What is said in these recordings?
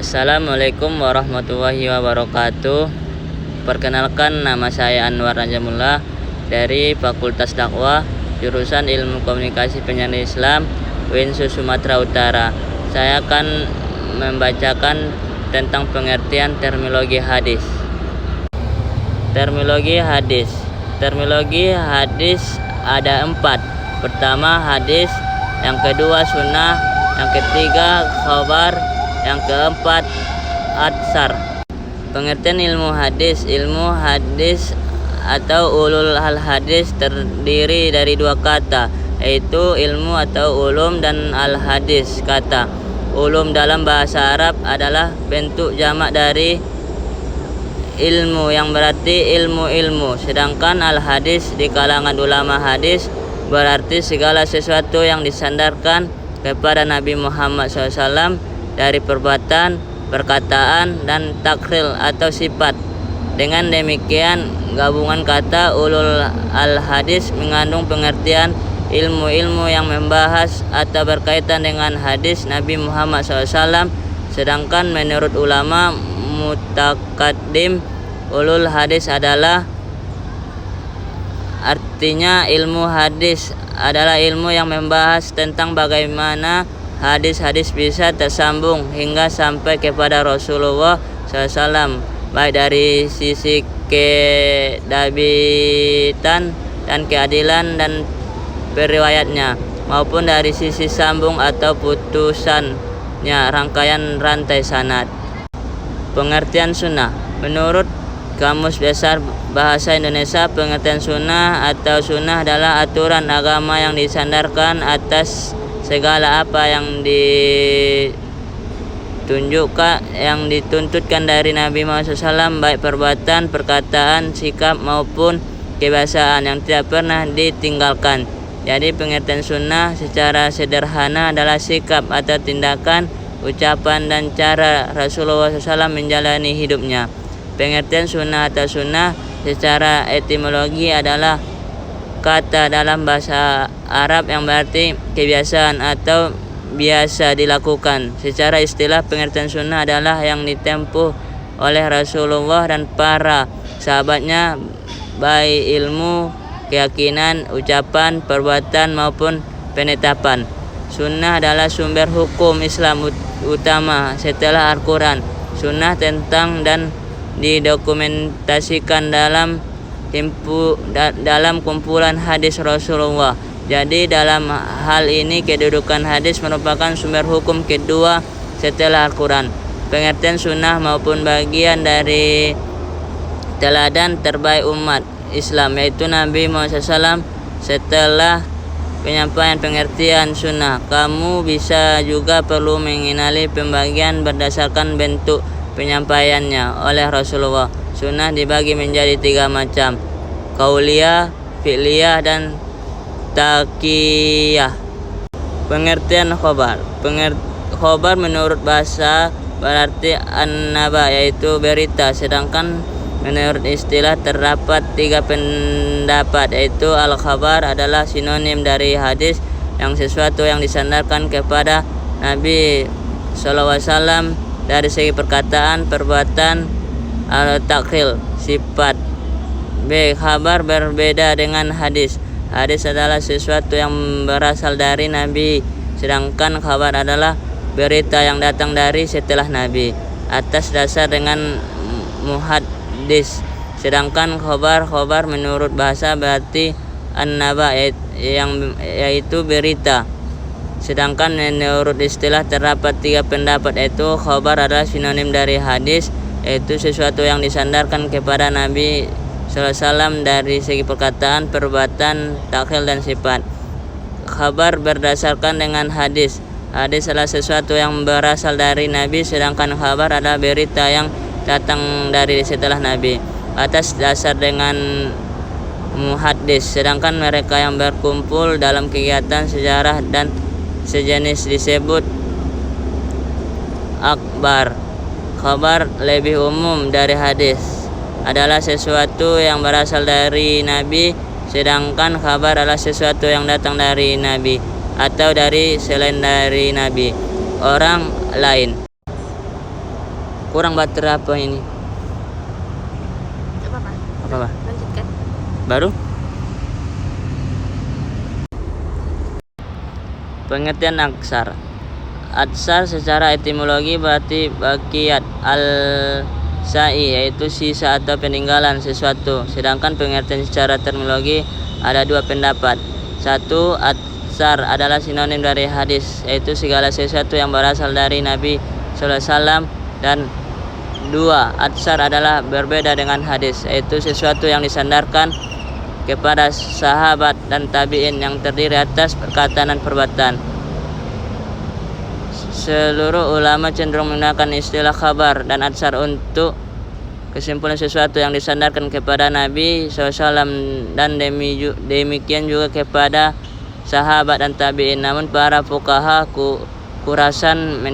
Assalamualaikum warahmatullahi wabarakatuh. Perkenalkan, nama saya Anwar Najamullah dari Fakultas Dakwah, jurusan Ilmu Komunikasi Penyiaran Islam, UINSU Sumatera Utara. Saya akan membacakan tentang pengertian terminologi hadis. Terminologi hadis ada 4. Pertama hadis, yang kedua sunnah, yang ketiga khabar, yang keempat atsar. Pengertian ilmu hadis atau ulul al hadis terdiri dari 2 kata, yaitu ilmu atau ulum dan al hadis. Kata ulum dalam bahasa Arab adalah bentuk jamak dari ilmu yang berarti ilmu-ilmu, sedangkan al hadis di kalangan ulama hadis berarti segala sesuatu yang disandarkan kepada Nabi Muhammad SAW dari perbuatan, perkataan, dan takril atau sifat. Dengan demikian, gabungan kata ulul al-hadis mengandung pengertian ilmu-ilmu yang membahas atau berkaitan dengan hadis Nabi Muhammad SAW. Sedangkan menurut ulama mutakaddim, ulul hadis adalah artinya ilmu hadis adalah ilmu yang membahas tentang bagaimana hadis-hadis bisa tersambung hingga sampai kepada Rasulullah SAW, baik dari sisi kedabitan dan keadilan dan periwayatnya, maupun dari sisi sambung atau putusannya, rangkaian rantai sanad. Pengertian sunnah. Menurut Kamus Besar Bahasa Indonesia, pengertian sunnah atau sunnah adalah aturan agama yang disandarkan atas segala apa yang dituntutkan dari Nabi Muhammad SAW, baik perbuatan, perkataan, sikap maupun kebiasaan yang tidak pernah ditinggalkan. Jadi pengertian sunnah secara sederhana adalah sikap atau tindakan, ucapan, dan cara Rasulullah SAW menjalani hidupnya. Pengertian sunnah atau sunnah secara etimologi adalah kata dalam bahasa Arab yang berarti kebiasaan atau biasa dilakukan. Secara istilah, pengertian sunnah adalah yang ditempuh oleh Rasulullah dan para sahabatnya, baik ilmu, keyakinan, ucapan, perbuatan maupun penetapan. Sunnah adalah sumber hukum Islam utama setelah Al-Quran. Sunnah tentang dan didokumentasikan dalam kumpulan hadis Rasulullah. Jadi dalam hal ini kedudukan hadis merupakan sumber hukum kedua setelah Al-Quran. Pengertian sunnah maupun bagian dari teladan terbaik umat Islam, yaitu Nabi Muhammad SAW. Setelah penyampaian pengertian sunnah, kamu bisa juga perlu mengenali pembagian berdasarkan bentuk penyampaiannya oleh Rasulullah. Sunnah dibagi menjadi 3 macam: qauliyah, fi'liyah, dan taqiyah. Pengertian khobar. Khobar menurut bahasa berarti an-naba, yaitu berita, sedangkan menurut istilah terdapat 3 pendapat, yaitu al-khabar adalah sinonim dari hadis yang sesuatu yang disandarkan kepada Nabi SAW dari segi perkataan, perbuatan, takril, sifat. B. Khabar berbeda dengan hadis. Hadis adalah sesuatu yang berasal dari Nabi, sedangkan khabar adalah berita yang datang dari setelah Nabi atas dasar dengan muhaddis. Sedangkan khobar menurut bahasa berarti an-naba, yaitu berita. Sedangkan menurut istilah terdapat 3 pendapat, yaitu khobar adalah sinonim dari hadis, yaitu sesuatu yang disandarkan kepada Nabi SAW dari segi perkataan, perbuatan, takril, dan sifat. Khabar berdasarkan dengan hadis. Hadis adalah sesuatu yang berasal dari Nabi, sedangkan khabar adalah berita yang datang dari setelah Nabi atas dasar dengan muhaddis. Sedangkan mereka yang berkumpul dalam kegiatan sejarah dan sejenis disebut akbar. Khabar lebih umum dari hadis, adalah sesuatu yang berasal dari Nabi, sedangkan khabar adalah sesuatu yang datang dari Nabi atau dari selain dari Nabi, orang lain. kurang baterai apa ini? Apa? Lanjutkan. Baru? Pengertian aksar. Aksar secara etimologi berarti bakiyat al-sa'i, yaitu sisa atau peninggalan sesuatu. Sedangkan pengertian secara terminologi ada dua pendapat. Satu, aksar adalah sinonim dari hadis, yaitu segala sesuatu yang berasal dari Nabi SAW. Dan dua, aksar adalah berbeda dengan hadis, yaitu sesuatu yang disandarkan kepada sahabat dan tabi'in yang terdiri atas perkataan dan perbuatan. Seluruh ulama cenderung menggunakan istilah khabar dan atsar untuk kesimpulan sesuatu yang disandarkan kepada Nabi SAW dan demikian juga kepada sahabat dan tabi'in. Namun para fuqaha kurasan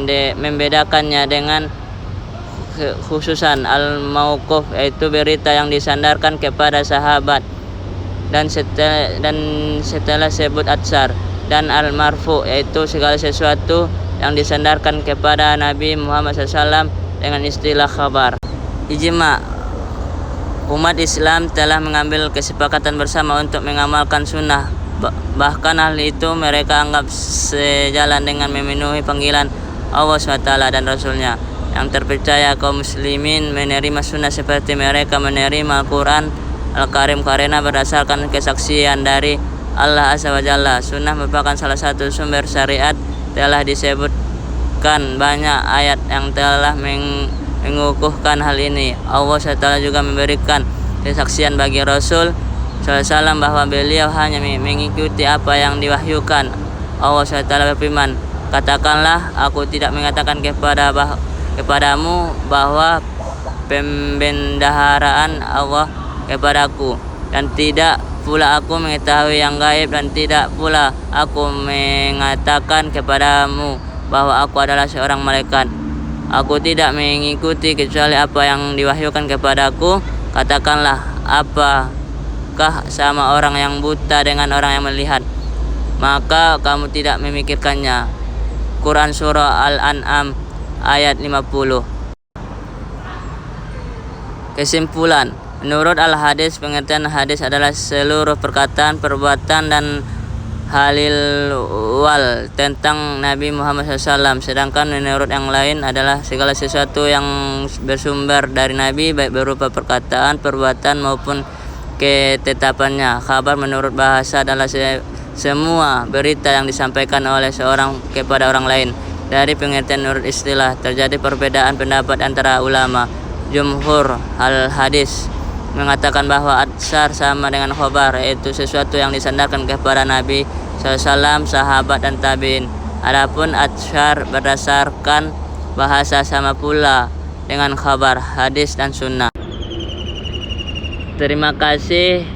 membedakannya dengan khususan al-mauquf, yaitu berita yang disandarkan kepada sahabat dan setelah sebut atsar, dan al-marfu, yaitu segala sesuatu yang disandarkan kepada Nabi Muhammad SAW dengan istilah khabar. Ijma, umat Islam telah mengambil kesepakatan bersama untuk mengamalkan sunnah. Bahkan hal itu mereka anggap sejalan dengan memenuhi panggilan Allah SWT dan Rasulnya. Yang terpercaya kaum muslimin menerima sunnah seperti mereka menerima Al-Quran Al-Karim karena berdasarkan kesaksian dari Allah Azza wa Jalla. Sunnah merupakan salah satu sumber syariat. Telah disebutkan banyak ayat yang telah mengukuhkan hal ini. Allah SWT juga memberikan kesaksian bagi Rasul SAW bahwa beliau hanya mengikuti apa yang diwahyukan. Allah SWT berfirman, katakanlah, aku tidak mengatakan kepadamu bahwa pembendaharaan Allah kepadaku, dan tidak pula aku mengetahui yang gaib, dan tidak pula aku mengatakan kepadamu bahwa aku adalah seorang malaikat. Aku tidak mengikuti kecuali apa yang diwahyukan kepadaku. Katakanlah, apakah sama orang yang buta dengan orang yang melihat? Maka kamu tidak memikirkannya. Quran Surah Al-An'am ayat 50. Kesimpulan, menurut Al-Hadis, pengertian hadis adalah seluruh perkataan, perbuatan, dan halil tentang Nabi Muhammad SAW. Sedangkan menurut yang lain adalah segala sesuatu yang bersumber dari Nabi, baik berupa perkataan, perbuatan, maupun ketetapannya. Khabar menurut bahasa adalah semua berita yang disampaikan oleh seorang kepada orang lain. Dari pengertian menurut istilah, terjadi perbedaan pendapat antara ulama. Jumhur al-hadis mengatakan bahwa atsar sama dengan khobar, yaitu sesuatu yang disandarkan kepada Nabi SAW, sahabat, dan tabi'in. Adapun atsar berdasarkan bahasa sama pula dengan khabar, hadis, dan sunnah. Terima kasih.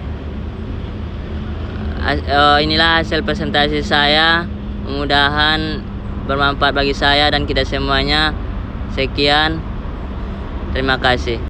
Inilah hasil presentasi saya. Mudah-mudahan bermanfaat bagi saya dan kita semuanya. Sekian. Terima kasih.